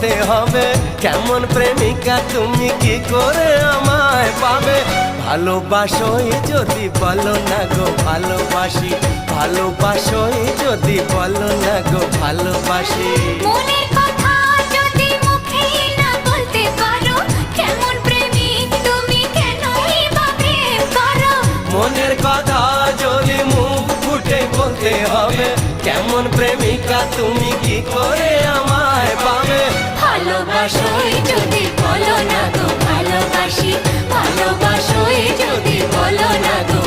বলতে হবে, কেমন প্রেমিকা তুমি কি করে আমায় পাবে। ভালোবাসোই যদি বলো না গো ভালোবাসি, ভালোবাসোই যদি বলো না গো ভালোবাসি। মনের কথা যদি মুখে না বলতে পারো, কেমন প্রেমিক তুমি কেনই বা প্রেম করো। মনের কথা যদি মুখ ফুটে বলতে হবে, কেমন প্রেমিকা তুমি কি করে আমায় পাবে। ভালোবাসোই যদি বলো না গো ভালোবাসি, ভালোবাসোই যদি বলো না গো।